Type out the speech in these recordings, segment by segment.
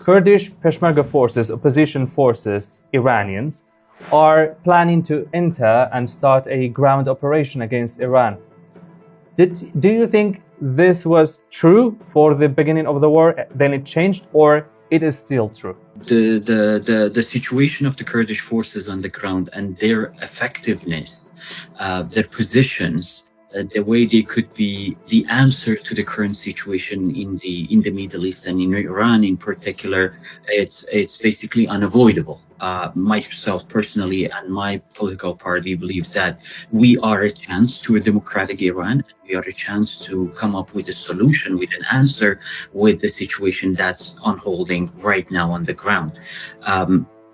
Kurdish Peshmerga forces, opposition forces, Iranians, are planning to enter and start a ground operation against Iran. Do you think this was true for the beginning of the war, then it changed, or it is still true? The situation of the Kurdish forces on the ground and their effectiveness, their positions, the way they could be the answer to the current situation in the Middle East and in Iran in particular, it's basically unavoidable. Myself personally and my political party believes that we are a chance to a democratic Iran. We are a chance to come up with a solution, with an answer, with the situation that's unfolding right now on the ground.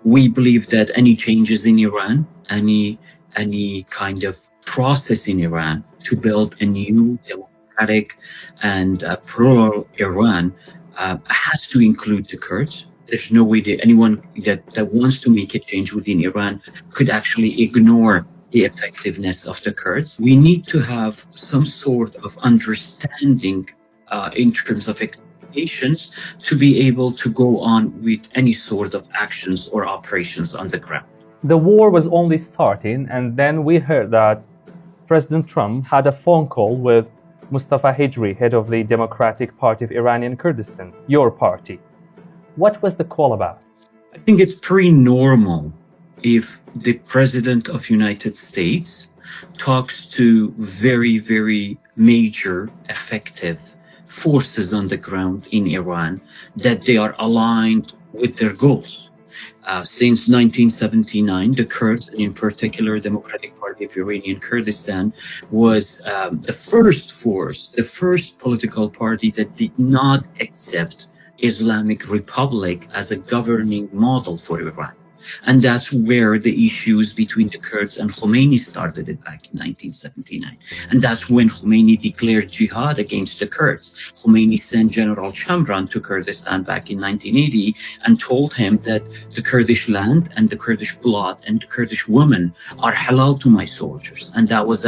We believe that any changes in Iran, any kind of process in Iran to build a new democratic and plural Iran has to include the Kurds. There's no way that anyone that wants to make a change within Iran could actually ignore the effectiveness of the Kurds. We need to have some sort of understanding in terms of expectations to be able to go on with any sort of actions or operations on the ground. The war was only starting, and then we heard that President Trump had a phone call with Mustafa Hijri, head of the Democratic Party of Iranian Kurdistan, your party. What was the call about? I think it's pretty normal if the President of United States talks to very, very major, effective forces on the ground in Iran, that they are aligned with their goals. Since 1979, the Kurds, and in particular Democratic Party of Iranian Kurdistan, was the first force, the first political party that did not accept Islamic Republic as a governing model for Iran. And that's where the issues between the Kurds and Khomeini started it back in 1979. And that's when Khomeini declared jihad against the Kurds. Khomeini sent General Chamran to Kurdistan back in 1980 and told him that the Kurdish land and the Kurdish blood and the Kurdish women are halal to my soldiers. And that was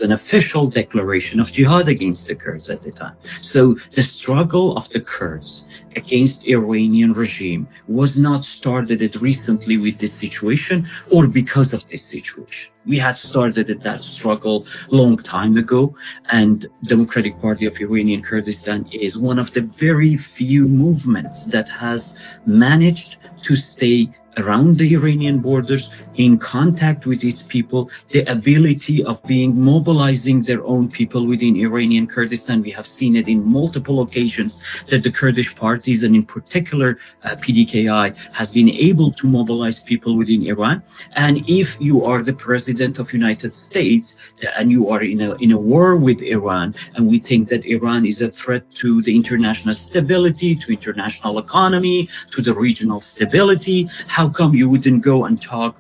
an official declaration of jihad against the Kurds at the time. So the struggle of the Kurds against Iranian regime was not started recently with this situation or because of this situation. We had started that struggle long time ago, and Democratic Party of Iranian Kurdistan is one of the very few movements that has managed to stay around the Iranian borders, in contact with its people, the ability of mobilizing their own people within Iranian Kurdistan. We have seen it in multiple occasions that the Kurdish parties, and in particular PDKI, has been able to mobilize people within Iran. And if you are the President of United States and you are in a war with Iran, and we think that Iran is a threat to the international stability, to international economy, to the regional stability, how come you wouldn't go and talk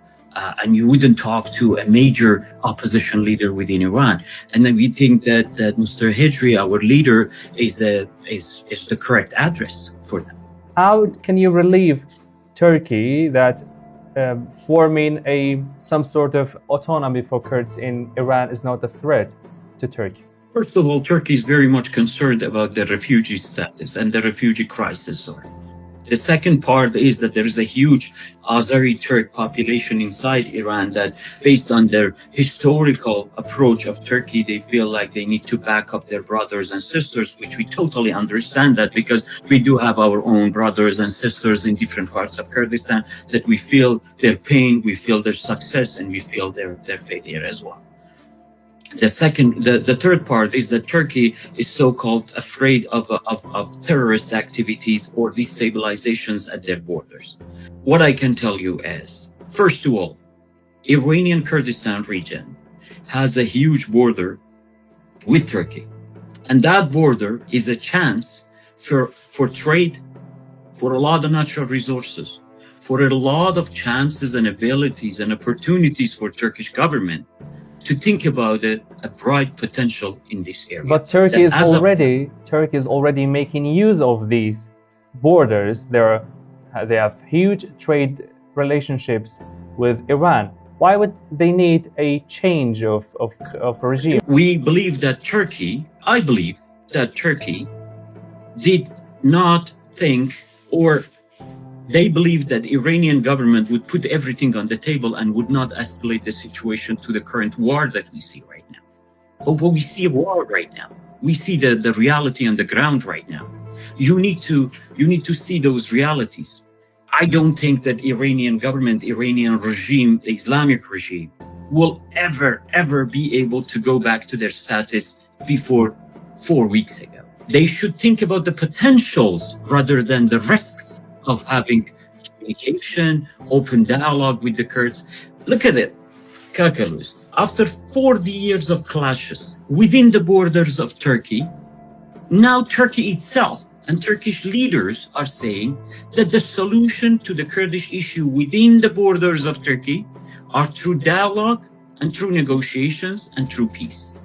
and you wouldn't talk to a major opposition leader within Iran? And then we think that Mr. Hijri, our leader, is the correct address for them. How can you relieve Turkey that forming some sort of autonomy for Kurds in Iran is not a threat to Turkey? First of all, Turkey is very much concerned about the refugee status and the refugee crisis. The second part is that there is a huge Azeri Turk population inside Iran that, based on their historical approach of Turkey, they feel like they need to back up their brothers and sisters, which we totally understand that, because we do have our own brothers and sisters in different parts of Kurdistan that we feel their pain, we feel their success, and we feel their failure as well. The third part is that Turkey is so-called afraid of terrorist activities or destabilizations at their borders. What I can tell you is, first of all, Iranian Kurdistan region has a huge border with Turkey. And that border is a chance for trade, for a lot of natural resources, for a lot of chances and abilities and opportunities for Turkish government to think about a bright potential in this area. But Turkey is already making use of these borders. They have huge trade relationships with Iran. Why would they need a change of regime? I believe that Turkey did not think or They believed that Iranian government would put everything on the table and would not escalate the situation to the current war that we see right now. But we see a war right now. We see the reality on the ground right now. You need to see those realities. I don't think that Iranian government, Iranian regime, the Islamic regime, will ever be able to go back to their status before 4 weeks ago. They should think about the potentials rather than the risks of having communication, open dialogue with the Kurds. Look at it, Kakalus. After 40 years of clashes within the borders of Turkey, now Turkey itself and Turkish leaders are saying that the solution to the Kurdish issue within the borders of Turkey are through dialogue and through negotiations and through peace.